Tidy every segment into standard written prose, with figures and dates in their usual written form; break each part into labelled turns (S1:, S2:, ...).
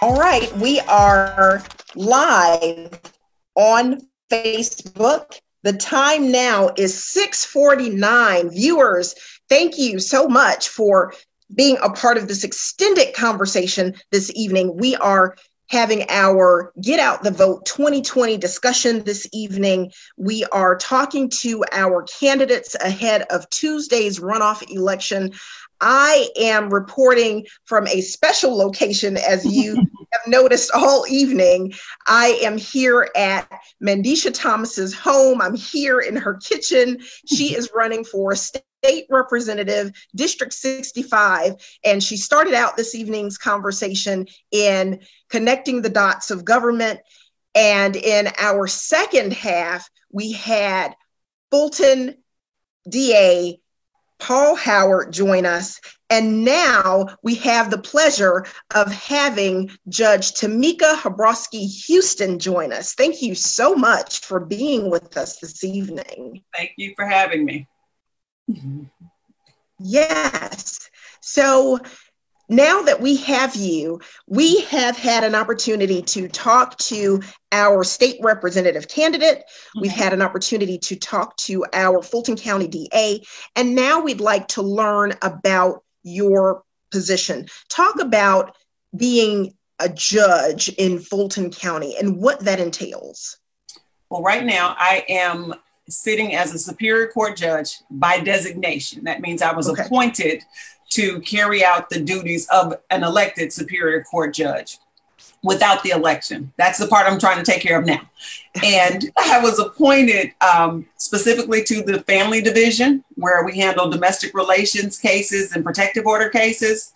S1: All right, we are live on Facebook. The time now is 6:49. Viewers, thank you so much for being a part of this extended conversation this evening. We are having our Get Out the Vote 2020 discussion this evening. We are talking to our candidates ahead of Tuesday's runoff election. I am reporting from a special location, as you have noticed all evening. I am here at Mandisha Thomas's home. I'm here in her kitchen. She is running for State Representative, District 65, and she started out this evening's conversation in connecting the dots of government. And in our second half, we had Fulton DA Paul Howard join us. And now we have the pleasure of having Judge Tamika Hrobowski-Houston join us. Thank you so much for being with us this evening.
S2: Thank you for having me.
S1: Yes. So now that we have you, we have had an opportunity to talk to our state representative candidate. We've had an opportunity to talk to our Fulton County DA, and now we'd like to learn about your position. Talk about being a judge in Fulton County and what that entails.
S2: Well, right now I am sitting as a Superior Court judge by designation. That means I was appointed to carry out the duties of an elected Superior Court judge without the election. That's the part I'm trying to take care of now. And I was appointed specifically to the family division, where we handle domestic relations cases and protective order cases.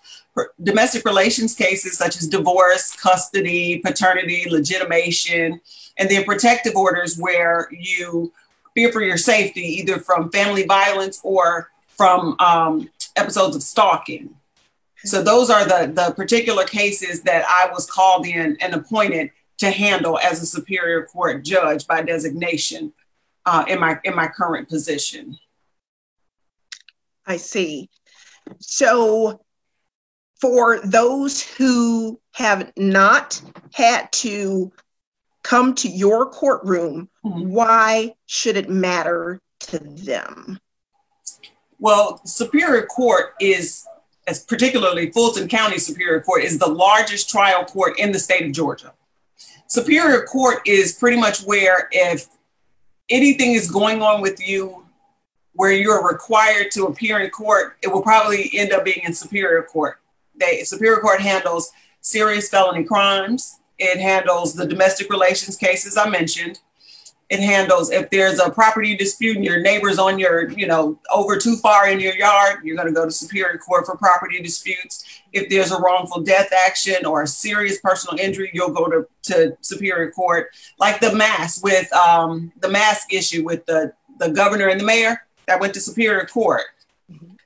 S2: Domestic relations cases such as divorce, custody, paternity, legitimation, and then protective orders where you fear for your safety, either from family violence or from episodes of stalking. So those are the particular cases that I was called in and appointed to handle as a Superior Court judge by designation in my current position.
S1: I see. So for those who have not had to come to your courtroom, why should it matter to them?
S2: Well, Superior Court is, as particularly Fulton County Superior Court, is the largest trial court in the state of Georgia. Superior Court is pretty much where if anything is going on with you where you're required to appear in court, it will probably end up being in Superior Court. Superior Court handles serious felony crimes. It handles the domestic relations cases I mentioned. It handles if there's a property dispute and your neighbor's on your, over too far in your yard, you're going to go to Superior Court for property disputes. If there's a wrongful death action or a serious personal injury, you'll go to Superior Court. Like the mask with the mask issue with the governor and the mayor, that went to Superior Court.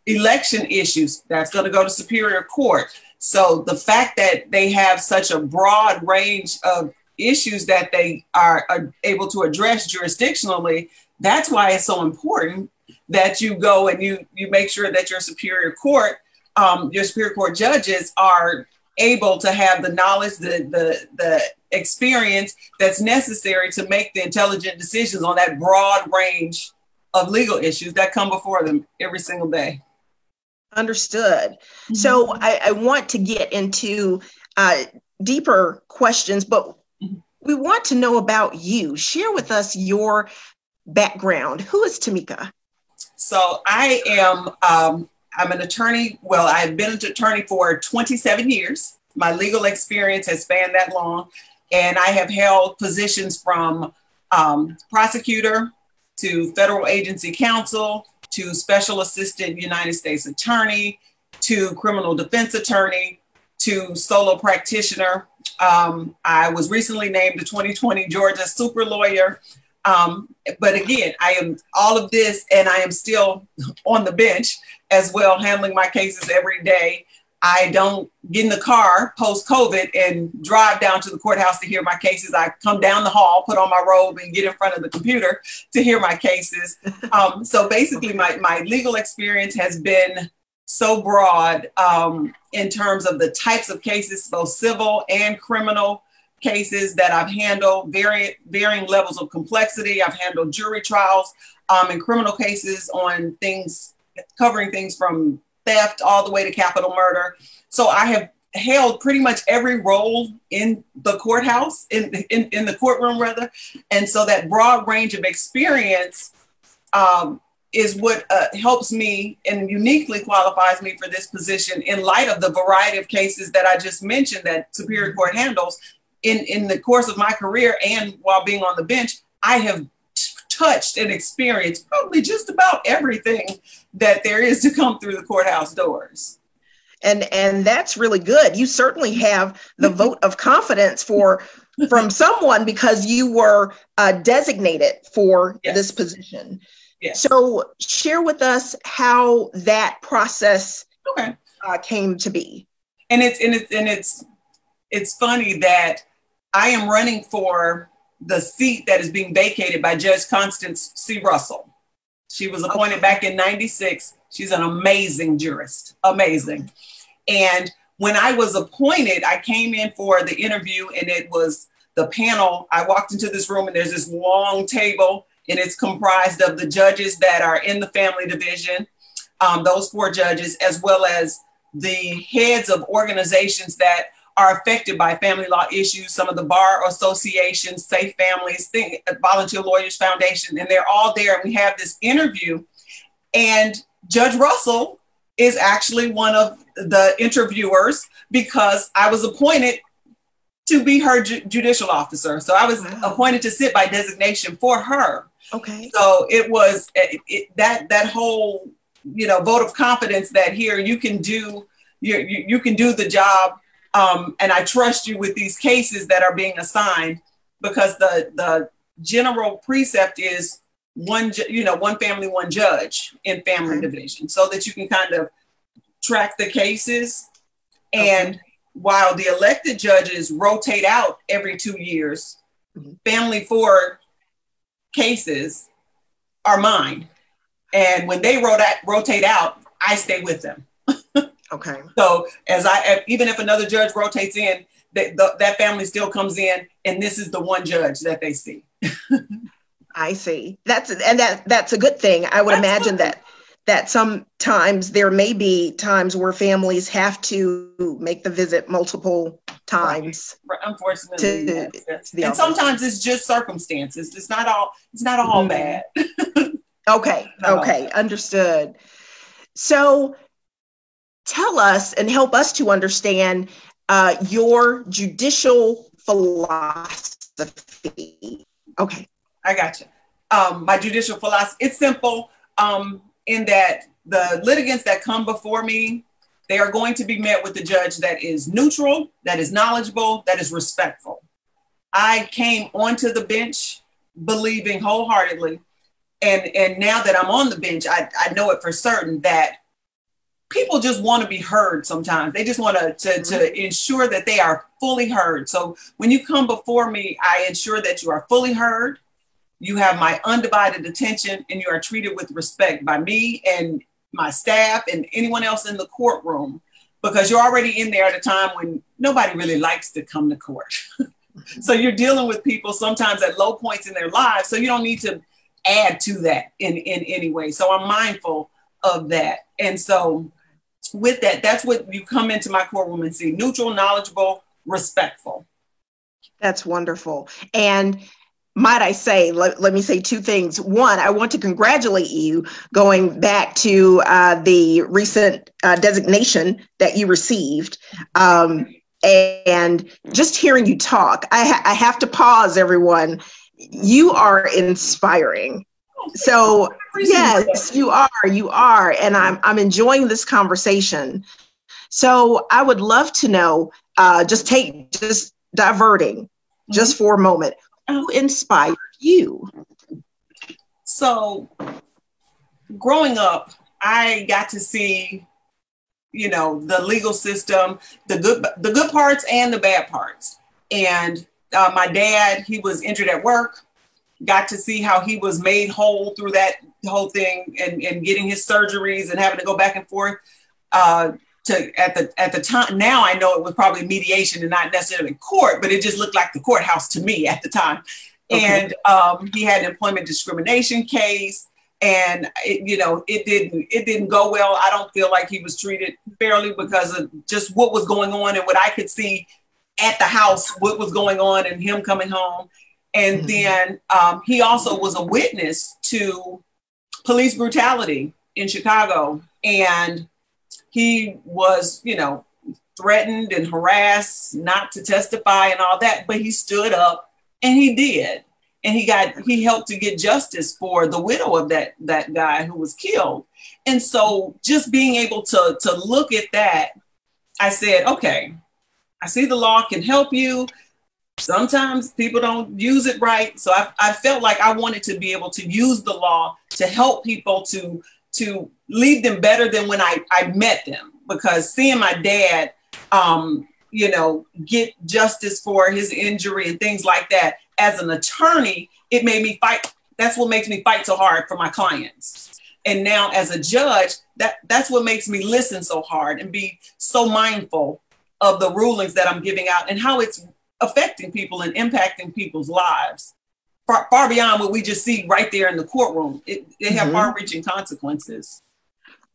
S2: Election issues, that's going to go to Superior Court. So the fact that they have such a broad range of issues that they are able to address jurisdictionally, that's why it's so important that you go and you make sure that your Superior Court judges are able to have the knowledge, the experience that's necessary to make the intelligent decisions on that broad range of legal issues that come before them every single day.
S1: Understood. So I want to get into deeper questions, but we want to know about you. Share with us your background. Who is Tamika?
S2: So I am, I'm an attorney. Well, I've been an attorney for 27 years. My legal experience has spanned that long. And I have held positions from prosecutor to federal agency counsel to special assistant United States attorney to criminal defense attorney to solo practitioner. I was recently named the 2020 Georgia Super Lawyer. But again, I am all of this and I am still on the bench as well, handling my cases every day. I don't get in the car post-COVID and drive down to the courthouse to hear my cases. I come down the hall, put on my robe and get in front of the computer to hear my cases. So basically my legal experience has been so broad in terms of the types of cases, both civil and criminal cases that I've handled, varying levels of complexity. I've handled jury trials and criminal cases on things, covering things from theft all the way to capital murder. So I have held pretty much every role in the courthouse, in the courtroom rather. And so that broad range of experience is what helps me and uniquely qualifies me for this position in light of the variety of cases that I just mentioned that Superior Court handles. In the course of my career and while being on the bench, I have touched and experienced probably just about everything that there is to come through the courthouse doors.
S1: And that's really good. You certainly have the vote of confidence from someone because you were designated for this position. Yes. So share with us how that process came to be.
S2: And it's funny that I am running for the seat that is being vacated by Judge Constance C. Russell. She was appointed back in '96. She's an amazing jurist, amazing. And when I was appointed, I came in for the interview and it was the panel. I walked into this room and there's this long table and it's comprised of the judges that are in the family division, those 4 judges, as well as the heads of organizations that are affected by family law issues, some of the bar associations, Safe Families, Volunteer Lawyers Foundation, and they're all there. And we have this interview. And Judge Russell is actually one of the interviewers because I was appointed to be her judicial officer. So I was appointed to sit by designation for her. Okay. So it was that whole, vote of confidence that here you can do, you can do the job. And I trust you with these cases that are being assigned because the general precept is one family, one judge in family division so that you can kind of track the cases. And while the elected judges rotate out every 2 years, family 4 cases are mine. And when they rotate out, I stay with them. Okay. So even if another judge rotates in, that family still comes in, and this is the one judge that they see.
S1: I see. That's a good thing. I would imagine that sometimes there may be times where families have to make the visit multiple times.
S2: Right. Unfortunately, and sometimes it's just circumstances. It's not all bad.
S1: Okay. Understood. So tell us and help us to understand your judicial philosophy. Okay.
S2: I got you. My judicial philosophy, it's simple in that the litigants that come before me, they are going to be met with a judge that is neutral, that is knowledgeable, that is respectful. I came onto the bench believing wholeheartedly, and now that I'm on the bench, I know it for certain that people just want to be heard sometimes. They just want to ensure that they are fully heard. So when you come before me, I ensure that you are fully heard. You have my undivided attention and you are treated with respect by me and my staff and anyone else in the courtroom, because you're already in there at a time when nobody really likes to come to court. So you're dealing with people sometimes at low points in their lives. So you don't need to add to that in any way. So I'm mindful of that. And so with that, that's what you come into my courtroom and see: neutral, knowledgeable, respectful.
S1: That's wonderful. And might I say, let me say 2 things. One, I want to congratulate you going back to the recent designation that you received. And just hearing you talk, I have to pause, everyone. You are inspiring. So yes, you are. And I'm enjoying this conversation. So I would love to know, just diverting just for a moment, who inspired you?
S2: So growing up, I got to see, the legal system, the good parts and the bad parts. And my dad, he was injured at work, got to see how he was made whole through that whole thing and getting his surgeries and having to go back and forth. at the time. Now I know it was probably mediation and not necessarily court, but it just looked like the courthouse to me at the time. Okay. And he had an employment discrimination case, and it didn't go well. I don't feel like he was treated fairly because of just what was going on and what I could see at the house, what was going on, and him coming home. And then he also was a witness to police brutality in Chicago, and he was, threatened and harassed not to testify and all that, but he stood up and he did. And he helped to get justice for the widow of that guy who was killed. And so just being able to look at that, I said, okay, I see the law can help you. Sometimes people don't use it right. So I felt like I wanted to be able to use the law to help people to leave them better than when I met them. Because seeing my dad, get justice for his injury and things like that, as an attorney, it made me fight. That's what makes me fight so hard for my clients. And now as a judge, that's what makes me listen so hard and be so mindful of the rulings that I'm giving out and how it's affecting people and impacting people's lives far beyond what we just see right there in the courtroom. They have far-reaching consequences.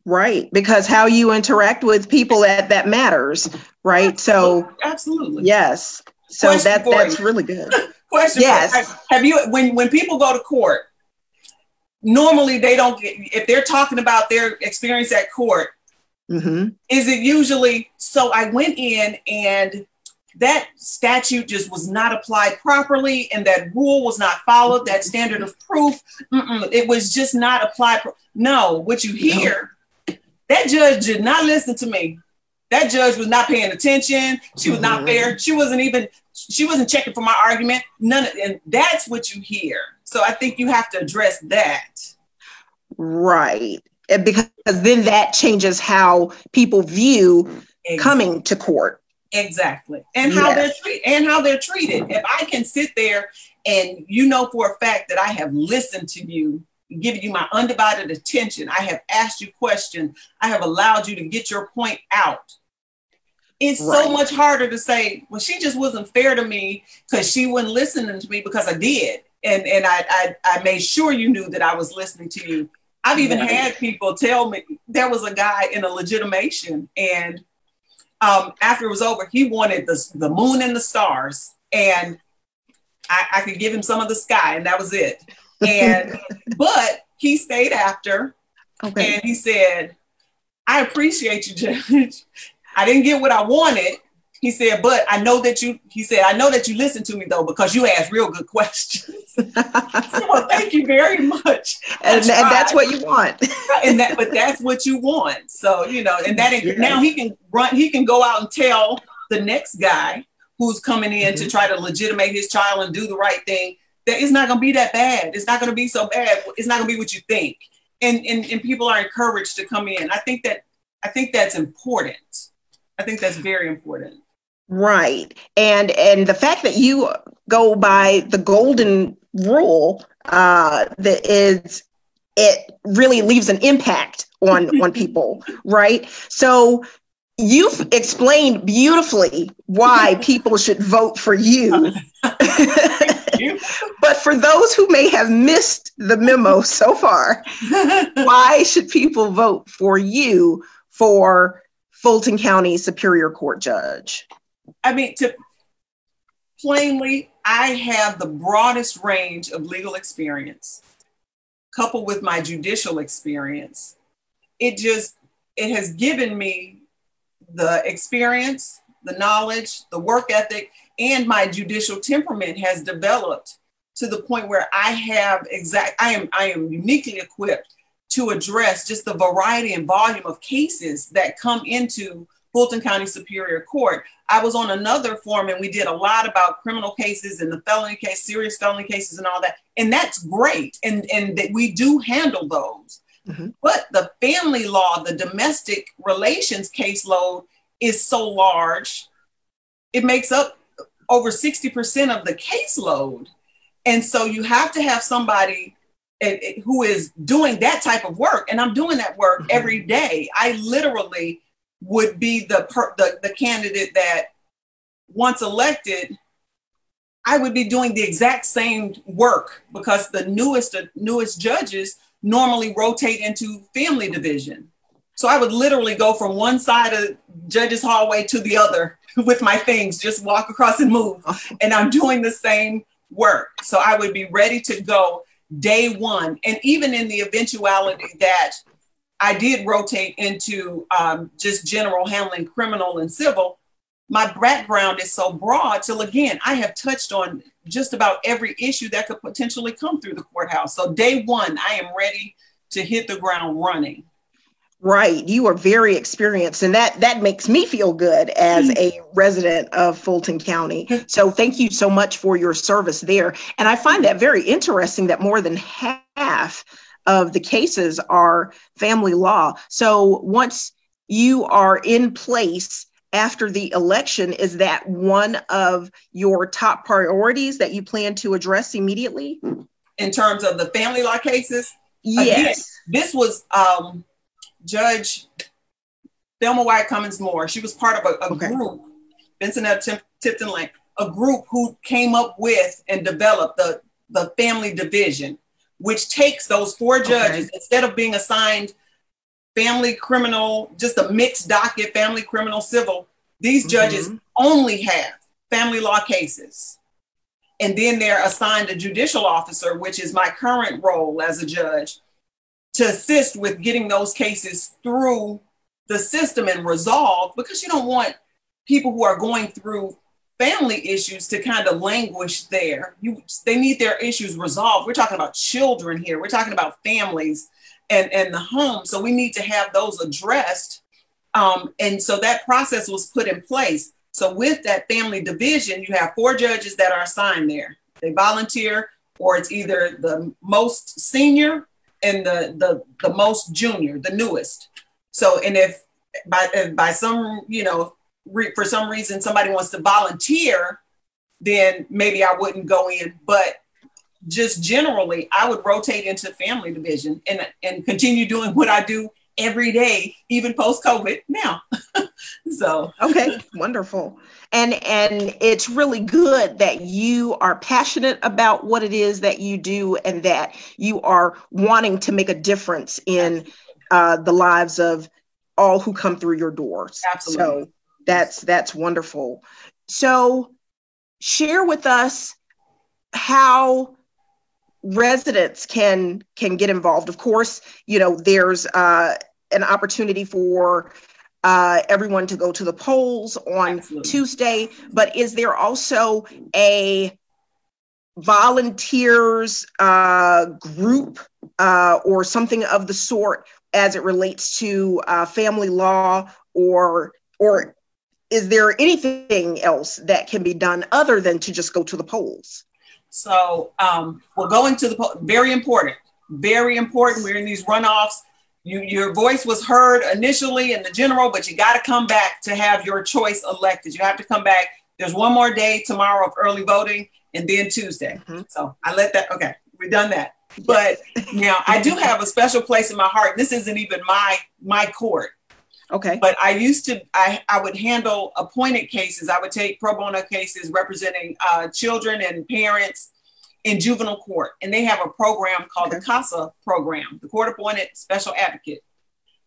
S1: Right, because how you interact with people that matters, right? So
S2: absolutely,
S1: yes. So that's really good.
S2: Question. Yes. Have you, when people go to court, normally they don't, if they're talking about their experience at court, is it usually, so I went in and that statute just was not applied properly and that rule was not followed, that standard of proof, it was just not applied. No, what you hear, that judge did not listen to me. That judge was not paying attention. She was not fair. She wasn't checking for my argument. And that's what you hear. So I think you have to address that. Right.
S1: Because then that changes how people view coming to court.
S2: Exactly. And how they're treated. If I can sit there and for a fact that I have listened to you, giving you my undivided attention, I have asked you questions, I have allowed you to get your point out. It's so much harder to say, well, she just wasn't fair to me because she wasn't listening to me, because I did. And I made sure you knew that I was listening to you. I've even had people tell me, there was a guy in a legitimation, and after it was over, he wanted the moon and the stars, and I could give him some of the sky, and that was it. But he stayed after, and he said, I appreciate you, Judge. I didn't get what I wanted. He said, but I know that you listened to me though, because you asked real good questions. Well, thank you very much.
S1: And that's what you want.
S2: But that's what you want. So, now he can go out and tell the next guy who's coming in to try to legitimate his child and do the right thing, that it's not going to be that bad. It's not going to be so bad. It's not going to be what you think. And people are encouraged to come in. I think that's important. I think that's very important.
S1: Right. And the fact that you go by the golden rule, it really leaves an impact on people, right? So you've explained beautifully why people should vote for you. But for those who may have missed the memo so far, why should people vote for you for Fulton County Superior Court Judge?
S2: I mean, plainly, I have the broadest range of legal experience, coupled with my judicial experience. It has given me the experience, the knowledge, the work ethic, and my judicial temperament has developed to the point where I am uniquely equipped to address just the variety and volume of cases that come into Fulton County Superior Court. I was on another forum and we did a lot about criminal cases and the felony case, serious felony cases and all that. And that's great. And that we do handle those. But the family law, the domestic relations caseload is so large. It makes up over 60% of the caseload. And so you have to have somebody who is doing that type of work. And I'm doing that work every day. I literally would be the candidate that once elected, I would be doing the exact same work, because the newest judges normally rotate into family division. So I would literally go from one side of judges hallway to the other with my things, just walk across and move. And I'm doing the same work. So I would be ready to go day one. And even in the eventuality that I did rotate into just general handling, criminal and civil, my background is so broad till, again, I have touched on just about every issue that could potentially come through the courthouse. So day one, I am ready to hit the ground running.
S1: Right. You are very experienced, and that makes me feel good as a resident of Fulton County. So thank you so much for your service there. And I find that very interesting that more than half of the cases are family law. So once you are in place after the election, is that one of your top priorities that you plan to address immediately?
S2: In terms of the family law cases?
S1: Yes.
S2: Again, this was Judge Thelma White Cummins Moore. She was part of a group, Vincent Tipton Lane, a group who came up with and developed the family division, which takes those 4 judges, instead of being assigned family criminal, just a mixed docket, family criminal civil, these judges only have family law cases. And then they're assigned a judicial officer, which is my current role as a judge, to assist with getting those cases through the system and resolved, because you don't want people who are going through family issues to kind of languish there. They need their issues resolved. We're talking about children here. We're talking about families and the home. So we need to have those addressed. And so that process was put in place. So with that family division, you have 4 judges that are assigned there. They volunteer, or it's either the most senior and the most junior, the newest. So, and if by some, for some reason somebody wants to volunteer, then maybe I wouldn't go in. But just generally, I would rotate into family division and continue doing what I do every day, even post-COVID now. So. Okay,
S1: wonderful. And it's really good that you are passionate about what it is that you do, and that you are wanting to make a difference in the lives of all who come through your doors.
S2: Absolutely.
S1: So that's wonderful. So share with us how residents can get involved. Of course, there's an opportunity for everyone to go to the polls on Tuesday, but is there also a volunteers group or something of the sort as it relates to family law, or is there anything else that can be done other than to just go to the polls?
S2: So we're going to the polls. Very important. We're in these runoffs. Your voice was heard initially in the general, but you got to come back to have your choice elected. You have to come back. There's one more day tomorrow of early voting, and then Tuesday. So I let that, we've done that. But now I do have a special place in my heart. This isn't even my court.
S1: Okay.
S2: But I would handle appointed cases. I would take pro bono cases representing children and parents in juvenile court. And they have a program called the CASA program, the Court Appointed Special Advocate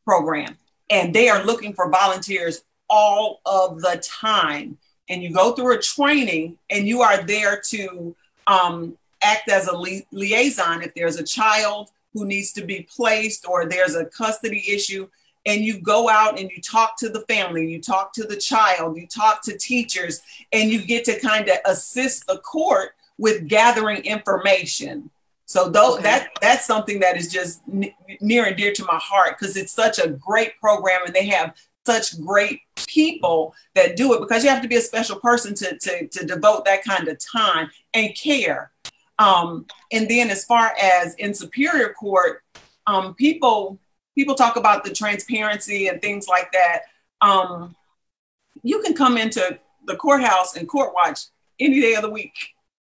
S2: program. And they are looking for volunteers all of the time. And you go through a training, and you are there to act as a liaison if there's a child who needs to be placed, or there's a custody issue. And you go out and you talk to the family, you talk to the child, you talk to teachers, and you get to kind of assist the court with gathering information. So that's something that is just near and dear to my heart, because it's such a great program, and they have such great people that do it, because you have to be a special person to devote that kind of time and care. And then as far as in Superior Court, people talk about the transparency and things like that. You can come into the courthouse and court watch any day of the week.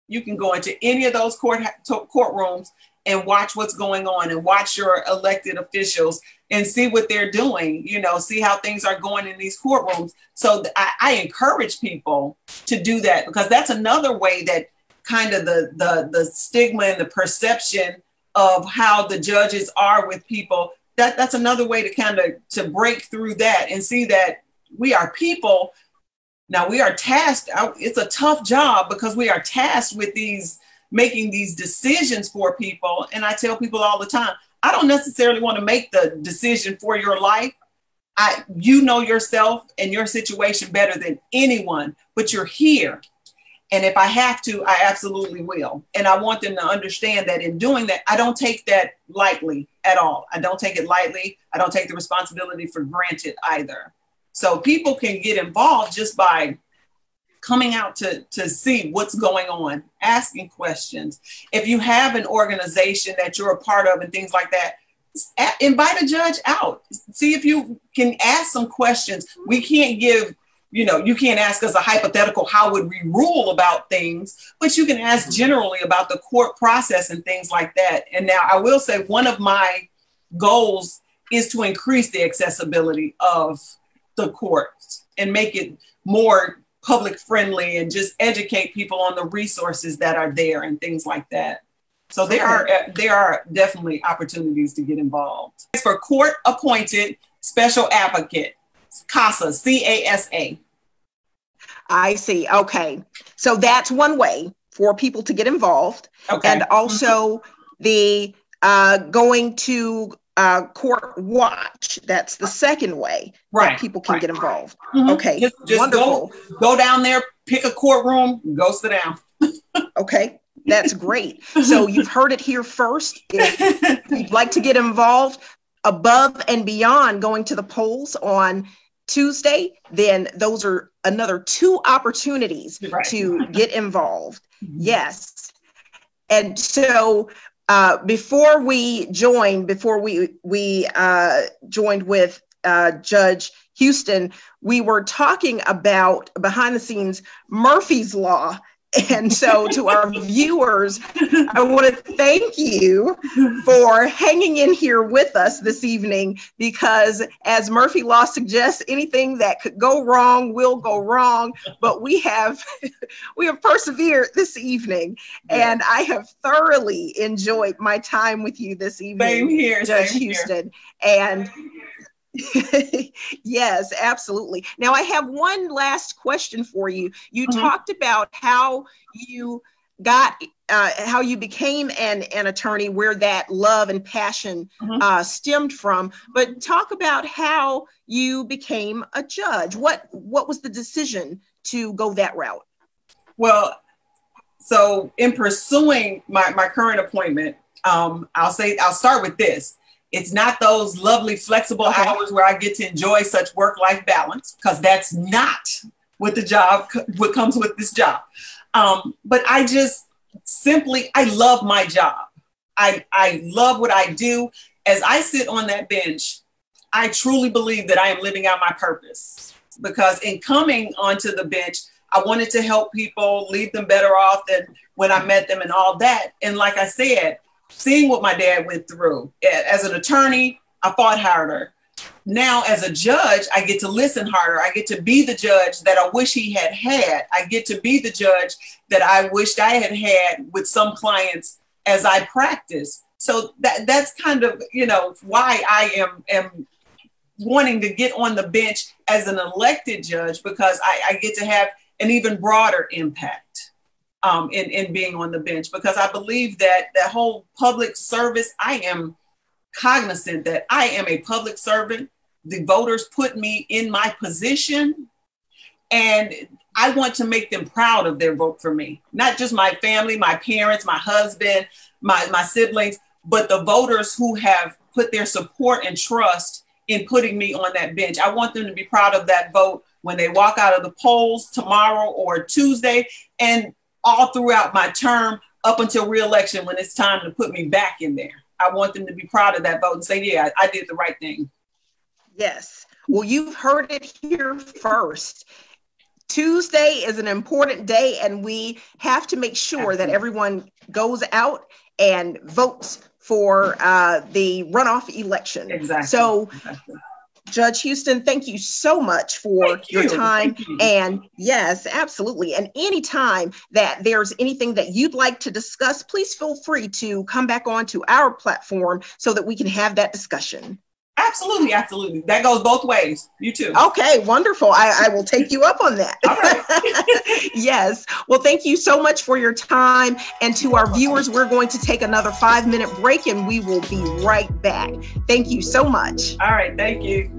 S2: You can go into any of those courtrooms and watch what's going on, and watch your elected officials and see what they're doing, see how things are going in these courtrooms. So I encourage people to do that, because that's another way that kind of the stigma and the perception of how the judges are with people, that's another way to kind of to break through that and see that we are people. Now we are tasked, it's a tough job because we are tasked with making these decisions for people. And I tell people all the time, I don't necessarily want to make the decision for your life. You know yourself and your situation better than anyone, but you're here. And if I have to, I absolutely will. And I want them to understand that in doing that, I don't take that lightly at all. I don't take it lightly. I don't take the responsibility for granted either. So people can get involved just by coming out to see what's going on, asking questions. If you have an organization that you're a part of and things like that, invite a judge out. See if you can ask some questions. We can't give, you can't ask us a hypothetical, how would we rule about things, but you can ask generally about the court process and things like that. And now I will say one of my goals is to increase the accessibility of the courts and make it more public friendly and just educate people on the resources that are there and things like that. So there are definitely opportunities to get involved. For court appointed special advocate, CASA, C-A-S-A.
S1: I see. Okay. So that's one way for people to get involved. Okay. And also the going to court watch. That's the second way that people can get involved. Mm-hmm. Okay.
S2: Just wonderful. Go down there, pick a courtroom, go sit down.
S1: Okay. That's great. So you've heard it here first. If you'd like to get involved above and beyond going to the polls on Tuesday, then those are another 2 opportunities to get involved. Mm-hmm. Yes. And so before we joined with Judge Houston, we were talking about behind the scenes Murphy's Law. And so to our viewers, I want to thank you for hanging in here with us this evening, because as Murphy Law suggests, anything that could go wrong will go wrong. But we have persevered this evening, and I have thoroughly enjoyed my time with you this evening.
S2: Same here,
S1: Judge Houston. And yes, absolutely. Now, I have one last question for you. You talked about how you how you became an attorney, where that love and passion stemmed from. But talk about how you became a judge. What was the decision to go that route?
S2: Well, so in pursuing my current appointment, I'll start with this. It's not those lovely flexible hours where I get to enjoy such work-life balance, because that's not what comes with this job. But I just I love my job. I love what I do. As I sit on that bench, I truly believe that I am living out my purpose, because in coming onto the bench, I wanted to help people, leave them better off than when I met them and all that. And like I said, seeing what my dad went through. As an attorney, I fought harder. Now, as a judge, I get to listen harder. I get to be the judge that I wish he had had. I get to be the judge that I wished I had had with some clients as I practice. So that's kind of, why I am wanting to get on the bench as an elected judge, because I get to have an even broader impact in being on the bench, because I believe that whole public service, I am cognizant that I am a public servant. The voters put me in my position, and I want to make them proud of their vote for me. Not just my family, my parents, my husband, my siblings, but the voters who have put their support and trust in putting me on that bench. I want them to be proud of that vote when they walk out of the polls tomorrow or Tuesday, and all throughout my term up until re-election, when it's time to put me back in there. I want them to be proud of that vote and say, yeah, I did the right thing.
S1: Yes. Well, you've heard it here first. Tuesday is an important day, and we have to make sure that everyone goes out and votes for the runoff election.
S2: Exactly.
S1: So, Judge Houston, thank you so much for your time. And yes, absolutely. And anytime that there's anything that you'd like to discuss, please feel free to come back onto our platform so that we can have that discussion.
S2: Absolutely, absolutely. That goes both ways. You too.
S1: Okay, wonderful. I will take you up on that.
S2: All right.
S1: Yes. Well, thank you so much for your time. And to our viewers, we're going to take another 5-minute break and we will be right back. Thank you so much.
S2: All right. Thank you.